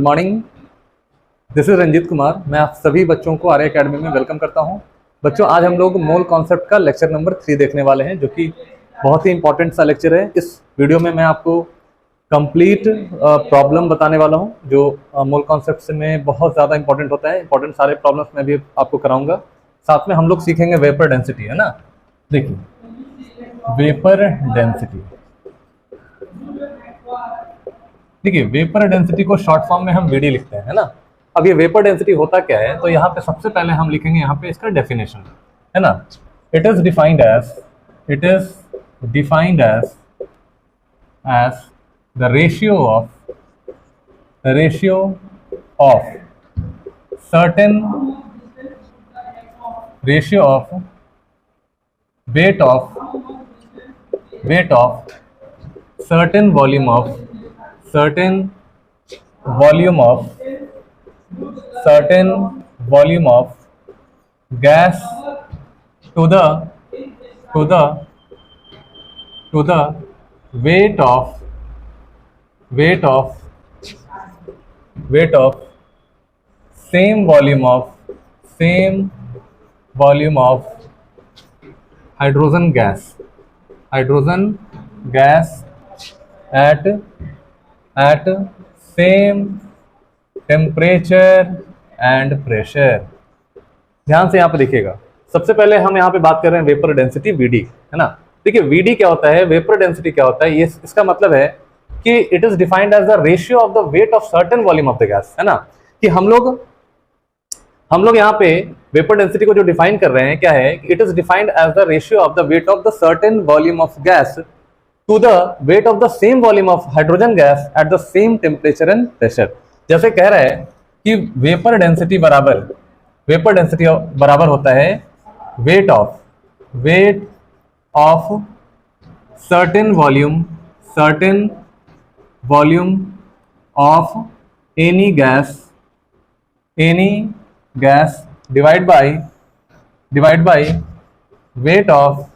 Good morning, this is Ranjeet Kumar. मैं आप सभी बच्चों को आर्य एकेडमी में वेलकम करता हूं। बच्चों, आज हम लोग मोल कॉन्सेप्ट का लेक्चर नंबर 3 देखने वाले हैं, जो कि बहुत ही इंपॉर्टेंट सा लेक्चर है। इस वीडियो में मैं आपको कंप्लीट प्रॉब्लम बताने वाला हूं, जो मोल कॉन्सेप्ट में बहुत ज़्यादा इंपॉर्टेंट होता है। इंपॉर्टेंट सारे प्रॉब्लम्स मैं भी आपको कराऊंगा। साथ में हम लोग सीखेंगे वेपर डेंसिटी, है ना। देखिए, वेपर डेंसिटी, देखिए वेपर डेंसिटी को शॉर्ट फॉर्म में हम वीडी लिखते हैं, है ना। अब ये वेपर डेंसिटी होता क्या है, तो यहाँ पे सबसे पहले हम लिखेंगे यहाँ पे इसका डेफिनेशन, है ना। It is defined as the ratio of certain ratio of weight of certain volume of gas to the weight of same volume of hydrogen gas at same temperature and pressure। ध्यान से यहाँ पे देखिएगा। सबसे पहले हम यहाँ पे बात कर रहे हैं वेपर डेंसिटी वीडी, है ना। देखिए वीडी क्या होता है, वेपर डेंसिटी क्या होता है, ये इसका मतलब है कि it is defined as the ratio of the weight of certain volume of the gas, है ना। कि हम लोग यहाँ पे वेपर डेंसिटी को जो डिफाइन कर रहे हैं क्या है, it is defined as the ratio of the weight of the certain volume of gas to the weight of the same volume of hydrogen gas at the same temperature and pressure. जैसे कह रहा है कि vapour density बराबर होता है wait of certain volume of any gas divide by weight of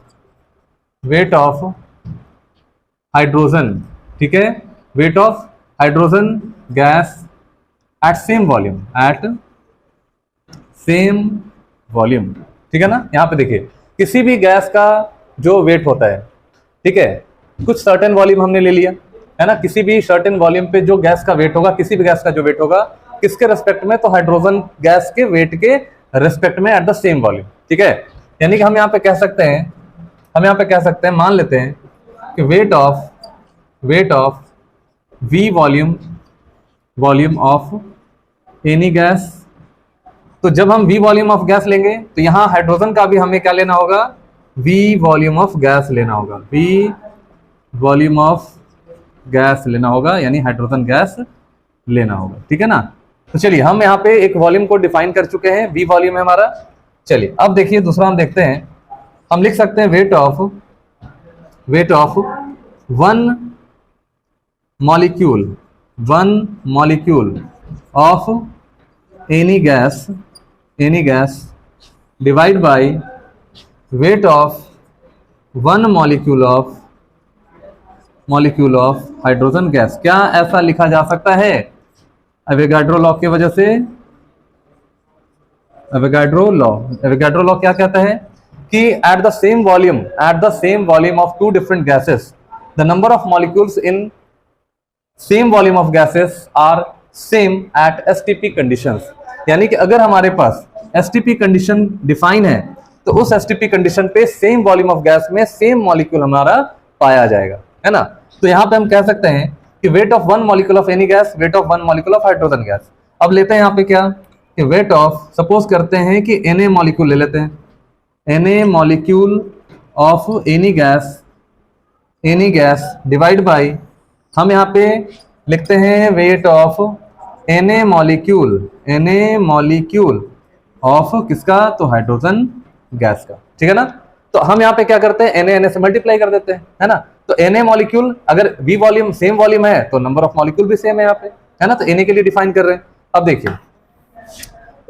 hydrogen, ठीक है, weight of hydrogen gas at same volume, ठीक है ना। यहाँ पे देखिए, किसी भी गैस का जो वेट होता है, ठीक है, कुछ सर्टेन वॉल्यूम हमने ले लिया, है ना। किसी भी सर्टेन वॉल्यूम पे जो गैस का वेट होगा, किसी भी गैस का जो वेट होगा किसके रेस्पेक्ट में, तो हाइड्रोजन गैस के वेट के रेस्पेक्ट में एट द सेम वॉल्यूम, ठीक है। यानी कि हम यहाँ पे कह सकते हैं, मान लेते हैं कि weight of V volume of any gas. तो जब हम वी वॉल्यूम ऑफ गैस लेंगे तो यहाँ हाइड्रोजन का भी हमें क्या लेना होगा, वी वॉल्यूम ऑफ गैस लेना होगा, यानी हाइड्रोजन गैस लेना होगा, ठीक है ना। तो चलिए हम यहाँ पे एक वॉल्यूम को डिफाइन कर चुके हैं, वी वॉल्यूम है हमारा। चलिए अब देखिए दूसरा हम देखते हैं, हम लिख सकते हैं weight of one molecule of any gas divide by weight of one molecule of hydrogen gas. क्या ऐसा लिखा जा सकता है? एवोगाड्रो लॉ की वजह से, एवोगाड्रो लॉ क्या कहता है कि at the same volume of two different gases the number of molecules in same volume of gases are same at STP conditions. यानी कि अगर हमारे पास एसटीपी कंडीशन डिफाइन है तो उस एसटीपी कंडीशन पे सेम वॉल्यूम ऑफ गैस में same molecule हमारा पाया जाएगा, है ना। तो यहाँ पे हम कह सकते हैं कि weight of one molecule of any gas, weight of one molecule of hydrogen gas. अब लेते हैं यहाँ पे क्या कि वेट ऑफ, सपोज करते हैं कि Na मॉलिक्यूल ले लेते हैं, Na molecule of any gas divide bye, हम यहाँ पे लिखते हैं weight of Na molecule of किसका, तो हाइड्रोजन गैस का, ठीक है ना। तो हम यहाँ पे क्या करते हैं, Na से मल्टीप्लाई कर देते हैं, है ना। तो Na मॉलिक्यूल अगर वी वॉल्यूम सेम वॉल्यूम है तो नंबर ऑफ मॉलिक्यूल भी सेम है यहाँ पे, है ना। तो Na के लिए डिफाइन कर रहे हैं। अब देखिए,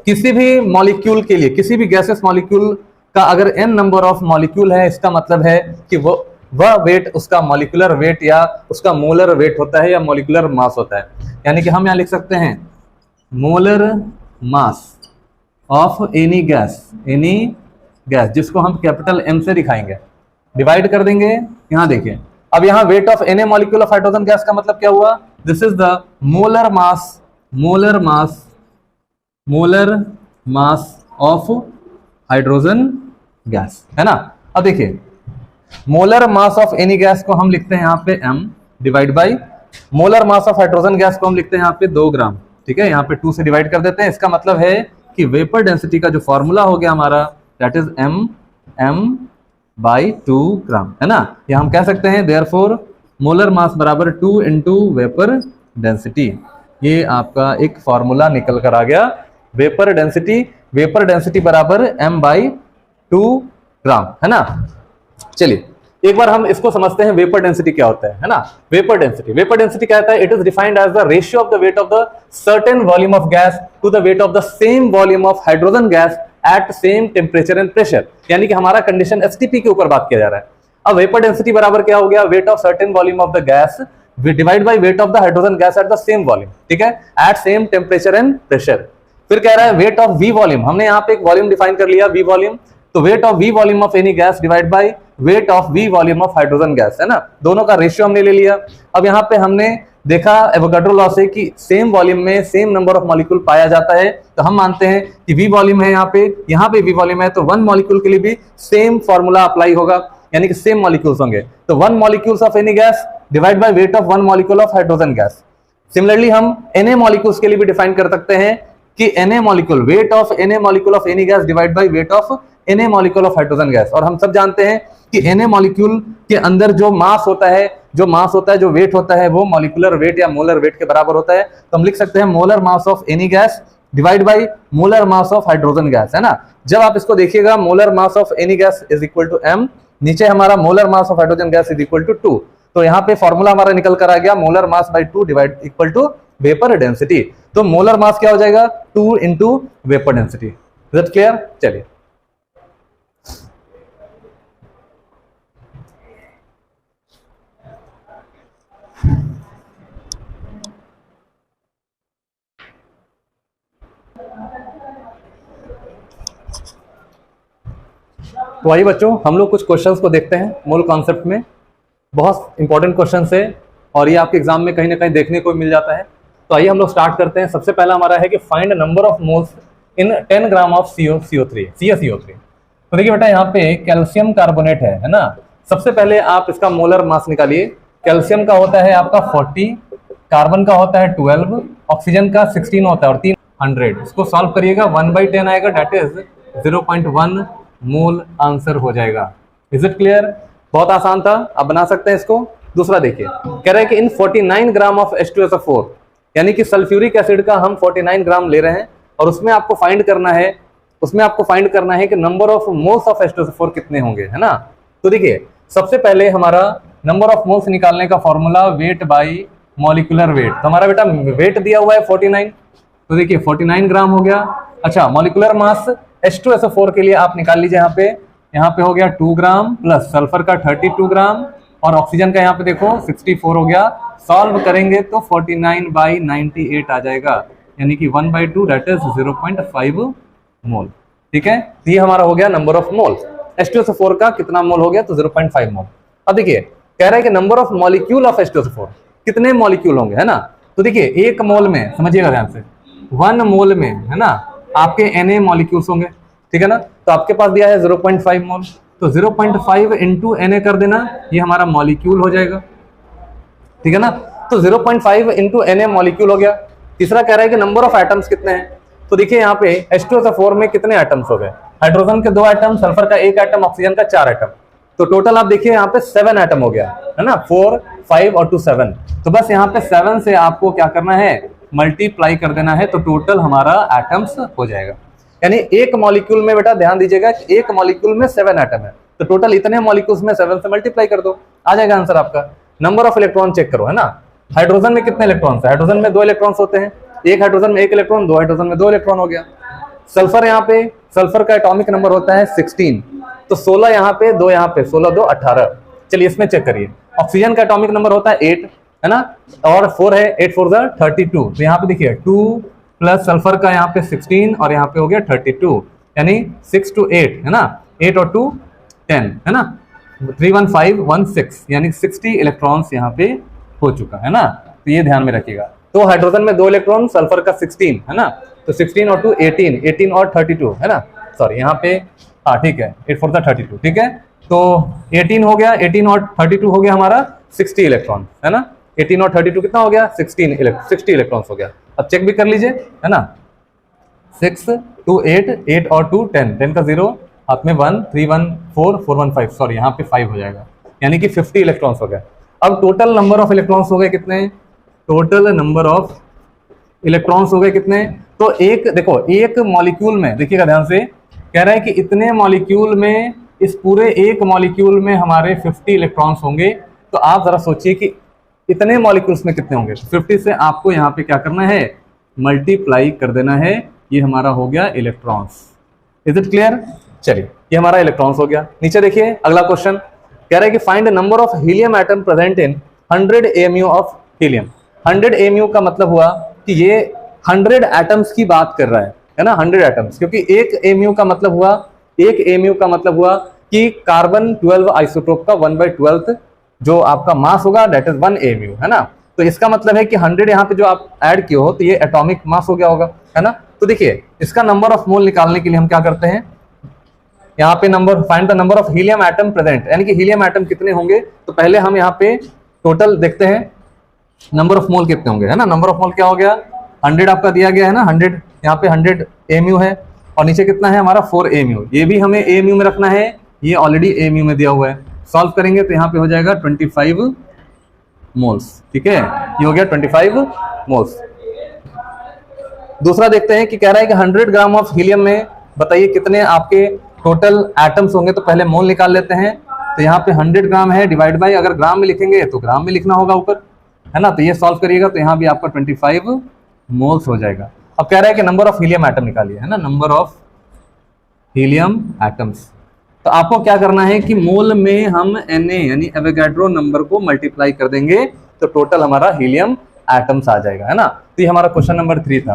किसी भी मॉलिक्यूल के लिए, किसी भी गैसेस मॉलिक्यूल का अगर n नंबर ऑफ मॉलिक्यूल है, इसका मतलब है कि वो वह वेट उसका मॉलिक्यूलर वेट या उसका मोलर वेट होता है या मॉलिक्यूलर मास होता है। यानी कि हम यहाँ लिख सकते हैं molar mass of any gas जिसको हम कैपिटल M से दिखाएंगे, डिवाइड कर देंगे। यहाँ देखिए, अब यहाँ weight of any molecule of hydrogen gas का मतलब क्या हुआ, this is the molar mass of hydrogen gas, है ना। अब देखिए molar mass of any gas को हम लिखते हैं यहाँ पे M divide by molar mass of hydrogen gas को हम लिखते हैं यहाँ पे 2 ग्राम। ठीक है, यहाँ पे 2 से डिवाइड कर देते हैं। इसका मतलब है कि वेपर डेंसिटी का जो फॉर्मूला हो गया हमारा दैट इज M/2 ग्राम, है ना। या हम कह सकते हैं देयरफॉर मोलर मास बराबर 2 इंटू वेपर डेंसिटी। ये आपका एक फॉर्मूला निकल कर आ गया। वेपर डेंसिटी बराबर M/2 ग्राम, है ना। चलिए एक बार हम इसको समझते हैं वेपर डेंसिटी क्या होता है ना। वेपर डेंसिटी क्या होता है, it is defined as the ratio of the weight of the certain volume of gas to the weight of the same volume of hydrogen gas at same temperature and pressure. यानी कि हमारा condition STP के ऊपर बात किया जा रहा है। अब वेपर डेंसिटी बराबर क्या हो गया, weight of certain volume of the gas divide by weight of the hydrogen gas at the same volume, ठीक है, at same temperature and pressure. फिर कह रहा है वेट ऑफ वी वॉल्यूम, हमने यहाँ पे एक वॉल्यूम डिफाइन कर लिया वी वॉल्यूम, तो weight of V volume of any gas divide by weight of V volume of hydrogen gas, है ना। दोनों का रेशियो हमने ले लिया। अब यहाँ पे हमने देखा एवोगाड्रो लॉ से कि सेम वॉल्यूम में सेम नंबर ऑफ मॉलिक्यूल पाया जाता है, तो हम मानते हैं कि वी वॉल्यूम है यहाँ पे वी वॉल्यूम है, तो 1 मॉलिक्यूल के लिए भी सेम फॉर्मूला अप्लाई होगा, यानी कि सेम मॉलिक्यूल्स होंगे। तो 1 molecules of any gas divide by weight of 1 molecule of hydrogen gas. Similarly हम Na मॉलिक्यूल्स के लिए भी डिफाइन कर सकते हैं कि Na molecule, weight of Na molecule of any gas divide by weight of Na molecule of hydrogen gas. और हम सब जानते हैं कि Na मॉलिक्यूल के अंदर जो मास होता है, जो वेट होता है, वो मॉलिक्यूलर वेट या मोलर वेट के बराबर होता है। तो हम लिख सकते हैं molar mass of any gas divide by molar mass of hydrogen gas, है ना। जब आप इसको देखिएगा molar mass of any gas is equal to M, नीचे हमारा molar mass of hydrogen gas is equal to 2, तो यहाँ पे फॉर्मूला हमारा निकल कर आ गया molar mass by 2 divide equal to vapour density. तो मोलर मास क्या हो जाएगा, 2 into vapour density. Is it clear? चलिए तो आइए बच्चों हम लोग कुछ क्वेश्चंस को देखते हैं मोल कॉन्सेप्ट में। बहुत इंपॉर्टेंट क्वेश्चंस है और ये आपके एग्जाम में कहीं ना कहीं देखने को मिल जाता है। तो आइए हम लोग स्टार्ट करते हैं। सबसे पहला हमारा है कि find number of moles in 10 gram of CO3। तो देखिए बेटा यहाँ पे कैल्शियम कार्बोनेट है ना। सबसे पहले आप इसका मोलर मास निकालिए। कैल्शियम का होता है आपका 40, कार्बन का होता है 12, ऑक्सीजन का 16 होता है और 3 100। इसको सॉल्व करिएगा 1/10 आएगा, डेट इज 0.1 मोल आंसर हो जाएगा। Is it clear? बहुत आसान था, आप बना सकते हैं इसको। दूसरा देखिए, कह रहे हैं कि इन 49 ग्राम ऑफ H2SO4, यानी कि सल्फ्यूरिक एसिड का हम 49 ग्राम ले रहे हैं और उसमें आपको फाइंड करना है कि number of moles of H2SO4 कितने होंगे, है ना। तो देखिए सबसे पहले हमारा नंबर ऑफ मोल्स निकालने का formula weight by molecular weight. तो हमारा बेटा वेट दिया हुआ है 49, तो देखिए 49 ग्राम हो गया। अच्छा, मॉलिक्यूलर मास H2SO4 के लिए आप निकाल लीजिए। यहाँ पे हो गया 2 ग्राम प्लस सल्फर का 32 ग्राम और ऑक्सीजन का यहाँ पे देखो 64 हो गया। सॉल्व करेंगे तो 49/98 आ जाएगा, यानी कि 1/2 दैट इज 0.5 मोल। ठीक है, ये हमारा हो गया नंबर ऑफ मोल। H2SO4 का कितना मोल हो गया, तो 0.5 मोल। अब देखिए कह रहा है कि number of molecule of H2SO4, कितने मॉलिक्यूल होंगे, है ना। तो देखिए एक मोल में, समझिएगा ध्यान से, 1 मोल में, है ना, आपके Na मॉलिक्यूल्स होंगे, ठीक है ना। तो आपके पास दिया है 0.5 मोल, तो 0.5 इंटू Na कर देना, ये हमारा मॉलिक्यूल हो जाएगा, ठीक है ना। तो 0.5 इंटू Na मॉलिक्यूल हो गया। तीसरा कह रहा है कि नंबर ऑफ एटम्स कितने हैं। तो देखिए यहाँ पे H2SO4 में कितने एटम्स हो गए, हाइड्रोजन के 2 एटम, सल्फर का 1 एटम, ऑक्सीजन का 4 एटम। तो टोटल आप देखिए यहाँ पे 7 एटम हो गया, है ना, 4, 5 और 2 7। तो बस यहाँ पे 7 से आपको क्या करना है, मल्टीप्लाई कर देना है, तो टोटल हमारा एटम्स हो जाएगा। यानी एक मॉलिक्यूल में बेटा ध्यान दीजिएगा, एक मॉलिक्यूल में 7 एटम है, तो टोटल इतने मॉलिक्यूल्स में 7 से मल्टीप्लाई कर दो, आ जाएगा आंसर आपका। नंबर ऑफ इलेक्ट्रॉन चेक करो, है ना। हाइड्रोजन में कितने इलेक्ट्रॉन्स है, हाइड्रोजन में 2 इलेक्ट्रॉन्स होते हैं, एक हाइड्रोजन में 1 इलेक्ट्रॉन, 2 हाइड्रोजन में 2 इलेक्ट्रॉन हो गया। सल्फर यहाँ पे, सल्फर का एटॉमिक नंबर होता है 16, तो 16 यहाँ पे, 2 यहाँ पे, 16 2 18। चलिए इसमें चेक करिए, ऑक्सीजन का एटॉमिक नंबर होता है 8, है ना, और 4 है, 8 4 32। तो यहाँ पे देखिए 2 प्लस सल्फर का यहाँ पे 16 और यहाँ पे हो गया 32, यानी 6 to 8, है ना, 8 और 2 10, है ना, 31516, यानी 60 इलेक्ट्रॉन्स यहाँ पे हो चुका है ना। तो ये ध्यान में रखिएगा। तो हाइड्रोजन में 2 इलेक्ट्रॉन, सल्फर का 16, है ना, तो 16 और 2 18, 18 और 32, है ना, सॉरी यहाँ पे, हाँ ठीक है, 8 4 32, ठीक है। तो 18 हो गया, 18 और 32 हो गया हमारा 60 इलेक्ट्रॉन, है ना, 18 और 32 कितना हो गया, 60 इलेक्ट्रॉन्स हो गया। अब चेक भी कर लीजिए, है ना, 6 2 8, 8 और 2 10, 10 का 0, हाथ में 1, 3 1 4 4 1 5, सॉरी यहाँ पे 5 हो जाएगा, यानी कि 50 इलेक्ट्रॉन्स हो गया। अब टोटल नंबर ऑफ इलेक्ट्रॉन्स हो गए कितने, टोटल नंबर ऑफ इलेक्ट्रॉन्स हो गए कितने, तो एक देखो, एक मॉलिक्यूल में देखिएगा ध्यान से, कह रहा है कि इतने मॉलिक्यूल में, इस पूरे एक मॉलिक्यूल में हमारे 50 इलेक्ट्रॉन्स होंगे। तो आप जरा सोचिए कि इतने मॉलिक्यूल्स में कितने होंगे। 50 से आपको यहाँ पे क्या करना है, मल्टीप्लाई कर देना है, ये हमारा हो गया इलेक्ट्रॉन्स। Is it clear? चलिए ये हमारा इलेक्ट्रॉन्स हो गया। नीचे देखिए अगला क्वेश्चन कह रहा है कि find number of helium atom present in 100 AMU of helium. 100 AMU का मतलब हुआ कि ये 100 एटम्स की बात कर रहा है ना, 100 एटम्स, क्योंकि एक AMU का मतलब हुआ, एक AMU का मतलब हुआ कि कार्बन 12 आइसोटोप का 1/12 जो आपका मास होगा, दैट इज 1 AMU, है ना। तो इसका मतलब है कि 100 यहाँ पे जो आप ऐड किए हो तो ये एटॉमिक मास हो गया होगा, है ना। तो देखिए इसका नंबर ऑफ मोल निकालने के लिए हम क्या करते हैं, यहाँ पे number, find the number of helium atom present, यानी कि हीलियम एटम कितने होंगे। तो पहले हम यहाँ पे टोटल देखते हैं नंबर ऑफ मोल कितने होंगे, है ना। नंबर ऑफ मोल क्या हो गया, 100 आपका दिया गया है ना, 100 यहाँ पे 100 AMU है, और नीचे कितना है हमारा 4 AMU, ये भी हमें AMU में रखना है, ये ऑलरेडी AMU में दिया हुआ है। सॉल्व करेंगे तो यहाँ पे हो जाएगा 25 मोल्स, ठीक है, ये हो गया 25 मोल्स। दूसरा देखते हैं कि कह रहा है कि 100 ग्राम ऑफ हीलियम में बताइए कितने आपके टोटल एटम्स होंगे। तो पहले मोल निकाल लेते हैं। तो यहाँ पे 100 ग्राम है, डिवाइड बाई, अगर ग्राम में लिखेंगे तो ग्राम में लिखना होगा ऊपर, है ना। तो ये सॉल्व करिएगा तो यहाँ भी आपका 25 मोल्स हो जाएगा। अब कह रहा है कि नंबर ऑफ हीलियम एटम निकालिए, है ना, नंबर ऑफ हीलियम एटम्स। तो आपको क्या करना है कि मोल में हम Na यानी एवोगाड्रो नंबर को मल्टीप्लाई कर देंगे तो टोटल हमारा हीलियम एटम्स आ जाएगा, है ना। तो ये हमारा क्वेश्चन नंबर 3 था।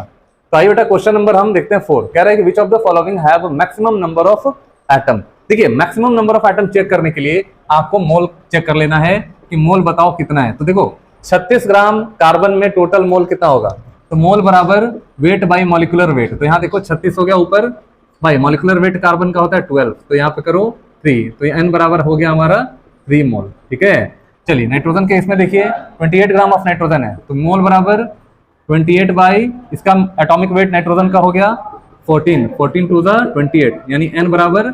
तो आइए बेटा क्वेश्चन नंबर हम देखते हैं 4। कह रहा है कि which of the following have maximum number of atom. देखिए maximum number of atom check करने के लिए आपको मोल चेक कर लेना है कि मोल बताओ कितना है। तो देखो 36 ग्राम कार्बन में टोटल मोल कितना होगा, तो मोल बराबर वेट बाई मॉलिक्यूलर वेट। तो यहाँ देखो 36 हो गया ऊपर, भाई मॉलिक्यूलर वेट कार्बन का होता है 12, तो यहाँ पे करो 3, तो n बराबर हो गया हमारा 3 मोल, ठीक है। चलिए नाइट्रोजन के इसमें देखिए 28 ग्राम ऑफ नाइट्रोजन है, तो मोल बराबर 28 बाई इसका एटॉमिक वेट नाइट्रोजन का हो गया 14 टू द 28, यानी n बराबर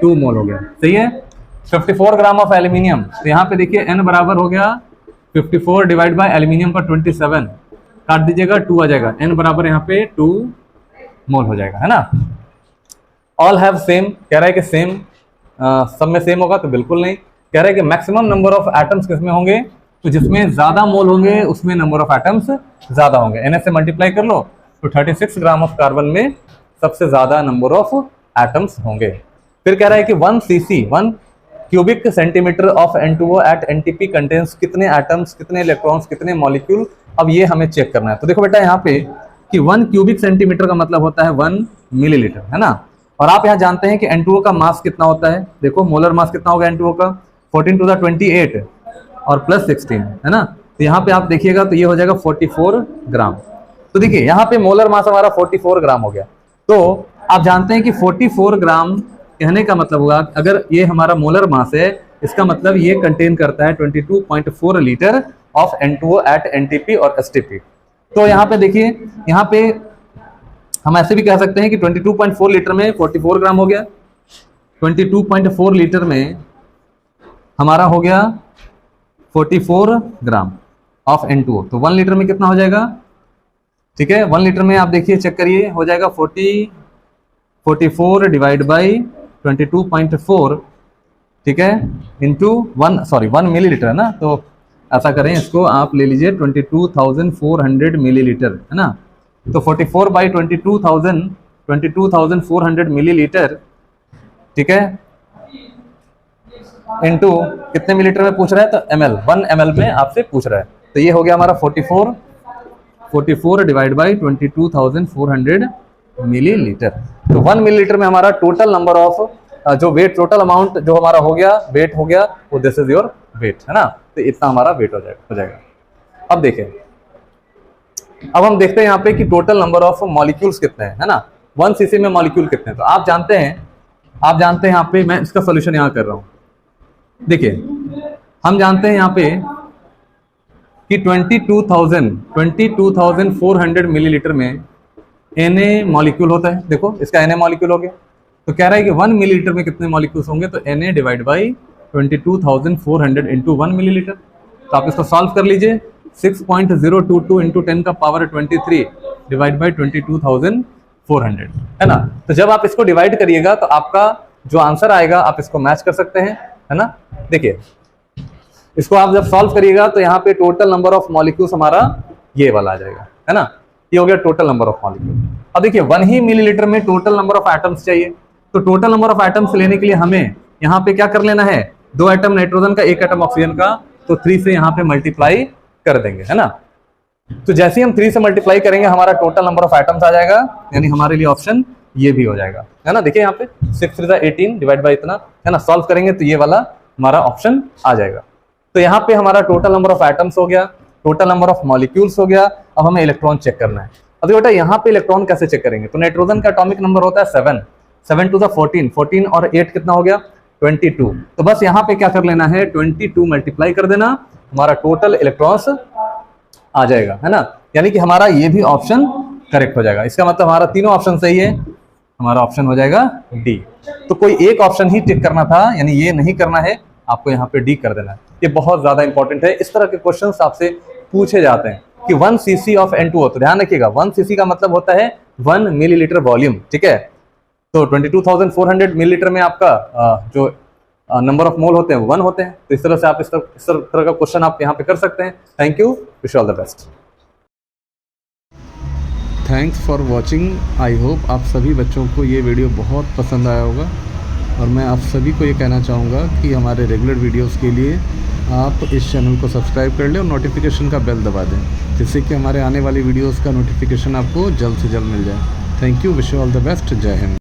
2 मोल हो गया, सही है। 54 ग्राम ऑफ एल्यूमिनियम, तो यहाँ पे देखिए n बराबर हो गया 54 डिवाइड बाई एल्यूमिनियम का 27, काट दीजिएगा 2 आ जाएगा, n बराबर यहाँ पे 2 मोल हो जाएगा, है ना। ऑल हैव सेम, कह रहा है कि सेम, सब में सेम होगा तो बिल्कुल नहीं। कह रहा है कि मैक्सिमम नंबर ऑफ एटम्स किसमें होंगे, तो जिसमें ज्यादा मोल होंगे उसमें नंबर ऑफ एटम्स ज्यादा होंगे। NH से मल्टीप्लाई कर लो तो 36 ग्राम ऑफ कार्बन में सबसे ज्यादा नंबर ऑफ एटम्स होंगे। फिर कह रहा है कि 1 cc 1 cubic centimetre of N2O at NTP contains कितने एटम्स, कितने इलेक्ट्रॉन्स, कितने मॉलिक्यूल। अब ये हमें चेक करना है। तो देखो बेटा यहाँ पे कि 1 क्यूबिक सेंटीमीटर का मतलब होता है 1 मिलीलीटर, है ना। और आप यहाँ जानते हैं कि N2O का मास कितना होता है, देखो मोलर मास कितना होगा N2O का 14 टू द 28 और प्लस 16, है ना। तो यहाँ पे आप देखिएगा तो ये हो जाएगा 44 ग्राम। तो देखिए यहाँ पे मोलर मास हमारा 44 ग्राम हो गया। तो आप जानते हैं कि 44 ग्राम कहने का मतलब होगा, अगर ये हमारा मोलर मास है इसका मतलब ये कंटेन करता है 22.4 litre of N2O at NTP और STP। तो यहाँ पे देखिए, यहाँ पे हम ऐसे भी कह सकते हैं कि 22.4 लीटर में 44 ग्राम हो गया, 22.4 लीटर में हमारा हो गया 44 ग्राम ऑफ N2O। तो 1 लीटर में कितना हो जाएगा, ठीक है। 1 लीटर में आप देखिए चेक करिए, हो जाएगा 44 डिवाइड बाई 22.4, ठीक है, इंटू 1 मिलीलीटर, है ना। तो ऐसा करें, इसको आप ले लीजिए 22,400 मिलीलीटर, है ना। तो 44 बाई 22,400 मिलीलीटर, ठीक है, इंटू कितने मिलीलीटर में पूछ रहा है, तो ml, 1 ml में आपसे पूछ रहा है। तो ये हो गया हमारा 44 डिवाइड बाई 22,400 मिलीलीटर। तो 1 मिलीलीटर में हमारा टोटल नंबर ऑफ जो वेट, टोटल अमाउंट जो हमारा हो गया, वेट हो गया, वो दिस इज योर वेट, है ना। तो इतना हमारा वेट हो जाएगा। अब देखें, अब हम देखते हैं यहाँ पे कि टोटल नंबर ऑफ मॉलिक्यूल्स कितने हैं, है ना। 1 सीसी में मॉलिक्यूल कितने हैं। तो आप जानते हैं यहाँ पे मैं इसका सोल्यूशन यहाँ कर रहा हूँ। देखिए, हम जानते हैं यहाँ पे कि 22,400 मिलीलीटर में Na मॉलिक्यूल होता है। देखो, इसका Na मॉलिक्यूल हो गया। तो कह रहा है कि 1 मिलीलीटर में कितने मॉलिक्यूल्स होंगे, तो Na divide by 22,400 into 1 millilitre. तो आप इसको सॉल्व कर लीजिए। 6.022 इंटू 10 का पावर 23 डिवाइड बाई 22,400, है ना। तो जब आप इसको डिवाइड करिएगा तो आपका जो आंसर आएगा आप इसको मैच कर सकते हैं, है ना। देखिए, इसको आप जब सॉल्व करिएगा तो यहाँ पे टोटल नंबर ऑफ मॉलिक्यूल्स हमारा ये वाला आ जाएगा, है ना। ये हो गया टोटल नंबर ऑफ मॉलिक्यूल। अब देखिए, 1 ही मिलीलीटर में टोटल नंबर ऑफ एटम्स चाहिए। तो टोटल नंबर ऑफ एटम्स लेने के लिए हमें यहाँ पे क्या कर लेना है, 2 एटम नाइट्रोजन का, 1 एटम ऑक्सीजन का, तो 3 से यहाँ पे मल्टीप्लाई कर देंगे, है ना। तो जैसे ही हम 3 से मल्टीप्लाई करेंगे हमारा टोटल नंबर ऑफ एटम्स आ जाएगा, यानी हमारे लिए ऑप्शन ये भी हो जाएगा, है ना। देखिए यहाँ पे 6 3 18 डिवाइड बाई इतना, है ना। सॉल्व करेंगे तो ये वाला हमारा ऑप्शन आ जाएगा। तो यहाँ पे हमारा टोटल नंबर ऑफ एटम्स हो गया, टोटल नंबर ऑफ मॉलिक्यूल्स हो गया। अब हमें इलेक्ट्रॉन चेक करना है। अब बेटा यहाँ पे इलेक्ट्रॉन कैसे चेक करेंगे, तो नाइट्रोजन का एटॉमिक नंबर होता है 7 टू द 14 और 8 कितना हो गया, 22। तो बस यहाँ पे क्या कर लेना है, 22 मल्टीप्लाई कर देना, हमारा टोटल इलेक्ट्रॉन्स आ जाएगा, है ना। यानी कि हमारा ये भी ऑप्शन करेक्ट हो जाएगा। इसका मतलब हमारा तीनों ऑप्शन सही है, हमारा ऑप्शन हो जाएगा डी। तो कोई एक ऑप्शन ही टिक करना था, यानी ये नहीं करना है, आपको यहाँ पे डी कर देना है। ये बहुत ज्यादा इंपॉर्टेंट है। इस तरह के क्वेश्चंस आपसे पूछे जाते हैं कि 1 सीसी ऑफ N2O। तो ध्यान रखिएगा, 1 सीसी का मतलब होता है 1 मिलीलीटर वॉल्यूम, ठीक है। तो 22,400 मिलीलीटर में आपका जो नंबर ऑफ मोल होते हैं 1 होते हैं। तो इस तरह से आप इस तरह का क्वेश्चन आप यहाँ पे कर सकते हैं। Thank you, wish all the best. Thanks for watching. I hope आप सभी बच्चों को ये वीडियो बहुत पसंद आया होगा, और मैं आप सभी को ये कहना चाहूँगा कि हमारे रेगुलर वीडियोस के लिए आप इस चैनल को सब्सक्राइब कर लें और नोटिफिकेशन का बेल दबा दें, जिससे कि हमारे आने वाली वीडियोस का नोटिफिकेशन आपको जल्द से जल्द मिल जाए। Thank you, wish you all the best. जय हिंद।